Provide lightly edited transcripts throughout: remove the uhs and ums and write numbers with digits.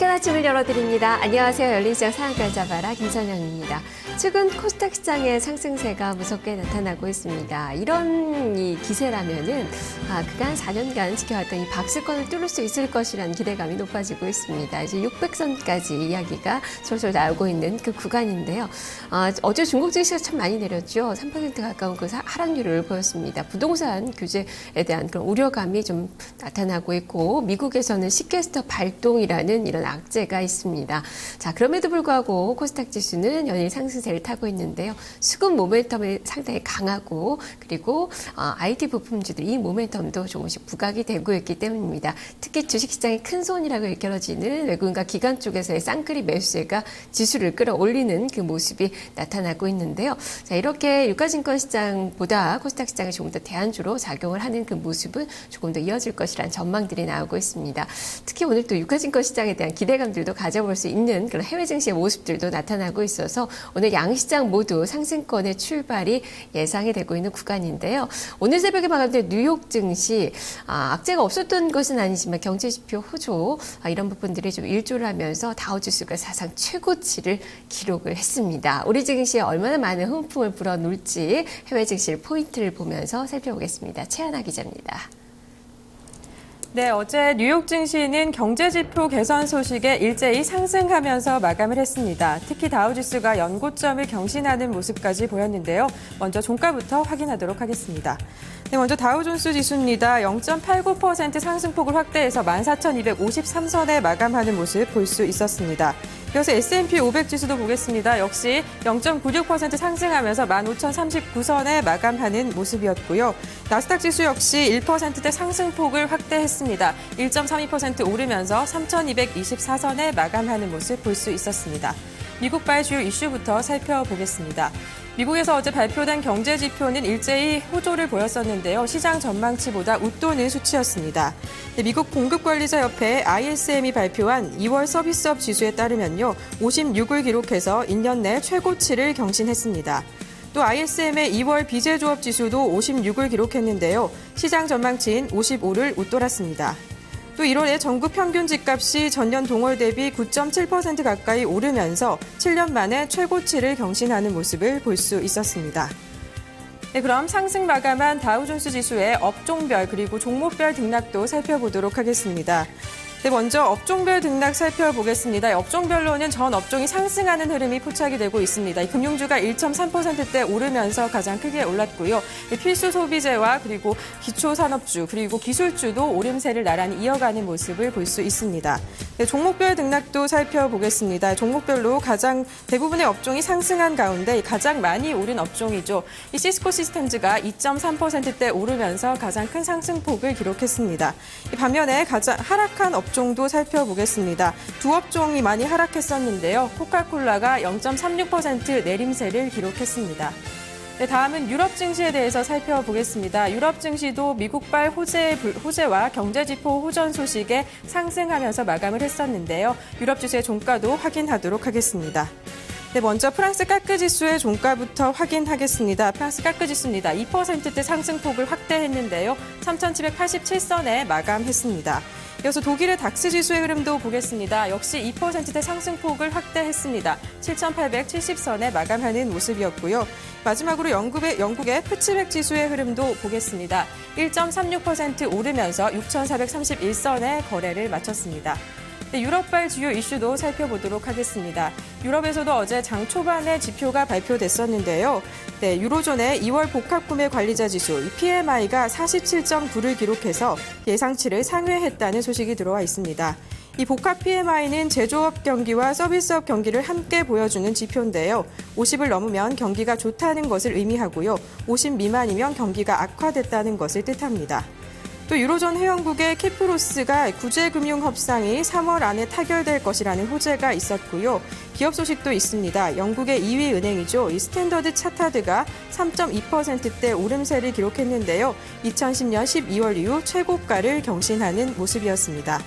상쾌한 아침을 열어드립니다. 안녕하세요. 열린시장 상한가 잡아라 김선영입니다. 최근 코스닥 시장의 상승세가 무섭게 나타나고 있습니다. 이런 이 기세라면은 그간 4년간 지켜왔던 이 박스권을 뚫을 수 있을 것이라는 기대감이 높아지고 있습니다. 이제 600선까지 이야기가 솔솔 나오고 있는 그 구간인데요. 어제 중국 증시가 참 많이 내렸죠. 3% 가까운 그 하락률을 보였습니다. 부동산 규제에 대한 그런 우려감이 좀 나타나고 있고, 미국에서는 시캐스터 발동이라는 이런 악재가 있습니다. 자, 그럼에도 불구하고 코스닥 지수는 연일 상승세를 타고 있는데요. 수급 모멘텀이 상당히 강하고, 그리고 IT 부품주들 이 모멘텀도 조금씩 부각이 되고 있기 때문입니다. 특히 주식시장의 큰 손이라고 일컬어지는 외국인과 기관 쪽에서의 쌍끌이 매수세가 지수를 끌어올리는 그 모습이 나타나고 있는데요. 자, 이렇게 유가증권 시장보다 코스닥 시장이 조금 더 대안주로 작용을 하는 그 모습은 조금 더 이어질 것이라는 전망들이 나오고 있습니다. 특히 오늘 또 유가증권 시장에 대한 기대감들도 가져볼 수 있는 그런 해외 증시의 모습들도 나타나고 있어서 오늘 양시장 모두 상승권의 출발이 예상이 되고 있는 구간인데요. 오늘 새벽에 마감된 뉴욕 증시 악재가 없었던 것은 아니지만 경제지표 호조 이런 부분들이 좀 일조를 하면서 다우지수가 사상 최고치를 기록을 했습니다. 우리 증시에 얼마나 많은 흥풍을 불어넣을지 해외 증시를 포인트를 보면서 살펴보겠습니다. 최하나 기자입니다. 네, 어제 뉴욕 증시는 경제지표 개선 소식에 일제히 상승하면서 마감을 했습니다. 특히 다우지수가 연고점을 경신하는 모습까지 보였는데요. 먼저 종가부터 확인하도록 하겠습니다. 네, 먼저 다우존스 지수입니다. 0.89% 상승폭을 확대해서 14,253선에 마감하는 모습 볼 수 있었습니다. 이어서 S&P 500 지수도 보겠습니다. 역시 0.96% 상승하면서 15,039선에 마감하는 모습이었고요. 나스닥 지수 역시 1%대 상승폭을 확대했습니다. 1.32% 오르면서 3,224선에 마감하는 모습 볼 수 있었습니다. 미국발 주요 이슈부터 살펴보겠습니다. 미국에서 어제 발표된 경제 지표는 일제히 호조를 보였었는데요. 시장 전망치보다 웃도는 수치였습니다. 미국 공급관리자협회 ISM이 발표한 2월 서비스업 지수에 따르면요. 56을 기록해서 1년 내 최고치를 경신했습니다. 또 ISM의 2월 비제조업 지수도 56을 기록했는데요. 시장 전망치인 55를 웃돌았습니다. 또 1월에 전국 평균 집값이 전년 동월 대비 9.7% 가까이 오르면서 7년 만에 최고치를 경신하는 모습을 볼 수 있었습니다. 네, 그럼 상승 마감한 다우존스 지수의 업종별 그리고 종목별 등락도 살펴보도록 하겠습니다. 네, 먼저 업종별 등락 살펴보겠습니다. 업종별로는 전 업종이 상승하는 흐름이 포착이 되고 있습니다. 금융주가 1.3%대 오르면서 가장 크게 올랐고요. 필수 소비재와 그리고 기초산업주 그리고 기술주도 오름세를 나란히 이어가는 모습을 볼 수 있습니다. 네, 종목별 등락도 살펴보겠습니다. 종목별로 가장 대부분의 업종이 상승한 가운데 가장 많이 오른 업종이죠. 이 시스코 시스템즈가 2.3%대 오르면서 가장 큰 상승폭을 기록했습니다. 반면에 가장 하락한 업종도 살펴보겠습니다. 두 업종이 많이 하락했었는데요. 코카콜라가 0.36% 내림세를 기록했습니다. 네, 다음은 유럽 증시에 대해서 살펴보겠습니다. 유럽 증시도 미국발 호재와 경제지표 호전 소식에 상승하면서 마감을 했었는데요. 유럽 지수의 종가도 확인하도록 하겠습니다. 네, 먼저 프랑스 까크 지수의 종가부터 확인하겠습니다. 프랑스 까크 지수입니다. 2%대 상승폭을 확대했는데요. 3,787선에 마감했습니다. 이어서 독일의 닥스 지수의 흐름도 보겠습니다. 역시 2%대 상승폭을 확대했습니다. 7,870선에 마감하는 모습이었고요. 마지막으로 영국의 푸츠백 지수의 흐름도 보겠습니다. 1.36% 오르면서 6,431선에 거래를 마쳤습니다. 네, 유럽발 주요 이슈도 살펴보도록 하겠습니다. 유럽에서도 어제 장 초반에 지표가 발표됐었는데요. 네, 유로존의 2월 복합구매 관리자 지수 PMI가 47.9를 기록해서 예상치를 상회했다는 소식이 들어와 있습니다. 이 복합 PMI는 제조업 경기와 서비스업 경기를 함께 보여주는 지표인데요. 50을 넘으면 경기가 좋다는 것을 의미하고요. 50 미만이면 경기가 악화됐다는 것을 뜻합니다. 또 유로존 회원국의 키프로스가 구제금융 협상이 3월 안에 타결될 것이라는 호재가 있었고요. 기업 소식도 있습니다. 영국의 2위 은행이죠. 이 스탠더드 차타드가 3.2%대 오름세를 기록했는데요. 2010년 12월 이후 최고가를 경신하는 모습이었습니다.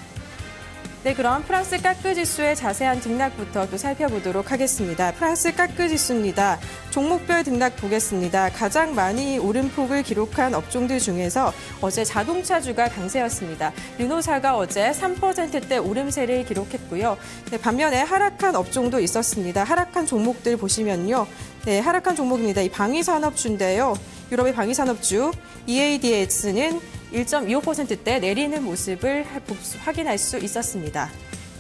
네, 그럼 프랑스 까크 지수의 자세한 등락부터 또 살펴보도록 하겠습니다. 프랑스 까크 지수입니다. 종목별 등락 보겠습니다. 가장 많이 오름폭을 기록한 업종들 중에서 어제 자동차주가 강세였습니다. 르노사가 어제 3%대 오름세를 기록했고요. 네, 반면에 하락한 업종도 있었습니다. 하락한 종목들 보시면요. 네, 하락한 종목입니다. 이 방위산업주인데요. 유럽의 방위산업주 EADS는 1.25%대 내리는 모습을 확인할 수 있었습니다.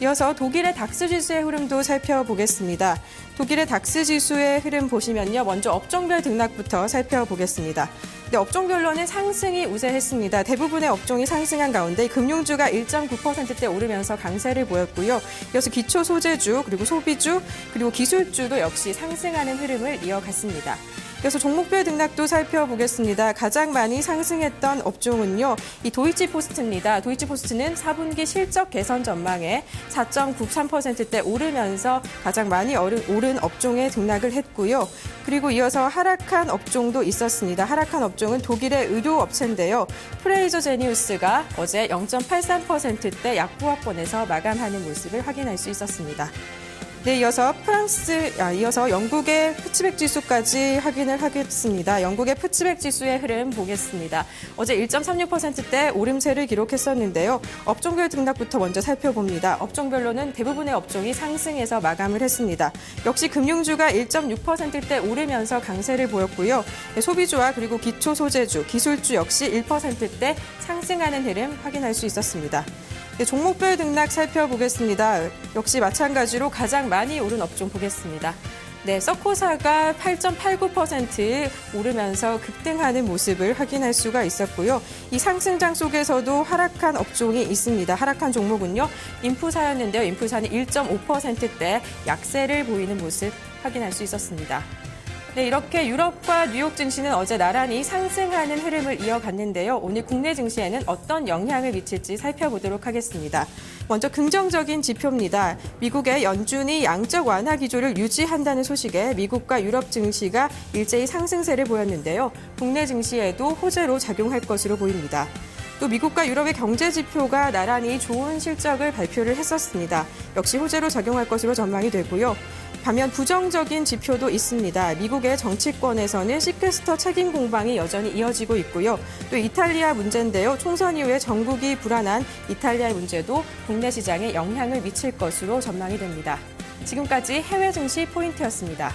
이어서 독일의 닥스 지수의 흐름도 살펴보겠습니다. 독일의 닥스 지수의 흐름 보시면요. 먼저 업종별 등락부터 살펴보겠습니다. 네, 업종별로는 상승이 우세했습니다. 대부분의 업종이 상승한 가운데 금융주가 1.9%대 오르면서 강세를 보였고요. 이어서 기초 소재주, 그리고 소비주, 그리고 기술주도 역시 상승하는 흐름을 이어갔습니다. 그래서 종목별 등락도 살펴보겠습니다. 가장 많이 상승했던 업종은요, 이 도이치포스트입니다. 도이치포스트는 4분기 실적 개선 전망에 4.93%대 오르면서 가장 많이 오른 업종에 등락을 했고요. 그리고 이어서 하락한 업종도 있었습니다. 하락한 업종은 독일의 의료업체인데요. 프레이저 제니우스가 어제 0.83%대 약부합권에서 마감하는 모습을 확인할 수 있었습니다. 네, 이어서 영국의 푸츠백 지수까지 확인을 하겠습니다. 영국의 푸츠백 지수의 흐름 보겠습니다. 어제 1.36%대 오름세를 기록했었는데요. 업종별 등락부터 먼저 살펴봅니다. 업종별로는 대부분의 업종이 상승해서 마감을 했습니다. 역시 금융주가 1.6%대 오르면서 강세를 보였고요. 네, 소비주와 그리고 기초 소재주, 기술주 역시 1%대 상승하는 흐름 확인할 수 있었습니다. 네, 종목별 등락 살펴보겠습니다. 역시 마찬가지로 가장 많이 오른 업종 보겠습니다. 네, 서코사가 8.89% 오르면서 급등하는 모습을 확인할 수가 있었고요. 이 상승장 속에서도 하락한 업종이 있습니다. 하락한 종목은요, 인푸사였는데요. 인푸사는 1.5%대 약세를 보이는 모습 확인할 수 있었습니다. 네, 이렇게 유럽과 뉴욕 증시는 어제 나란히 상승하는 흐름을 이어갔는데요. 오늘 국내 증시에는 어떤 영향을 미칠지 살펴보도록 하겠습니다. 먼저 긍정적인 지표입니다. 미국의 연준이 양적 완화 기조를 유지한다는 소식에 미국과 유럽 증시가 일제히 상승세를 보였는데요. 국내 증시에도 호재로 작용할 것으로 보입니다. 또 미국과 유럽의 경제 지표가 나란히 좋은 실적을 발표를 했었습니다. 역시 호재로 작용할 것으로 전망이 되고요. 반면 부정적인 지표도 있습니다. 미국의 정치권에서는 시크스터 책임 공방이 여전히 이어지고 있고요. 또 이탈리아 문제인데요. 총선 이후에 전국이 불안한 이탈리아의 문제도 국내 시장에 영향을 미칠 것으로 전망이 됩니다. 지금까지 해외 증시 포인트였습니다.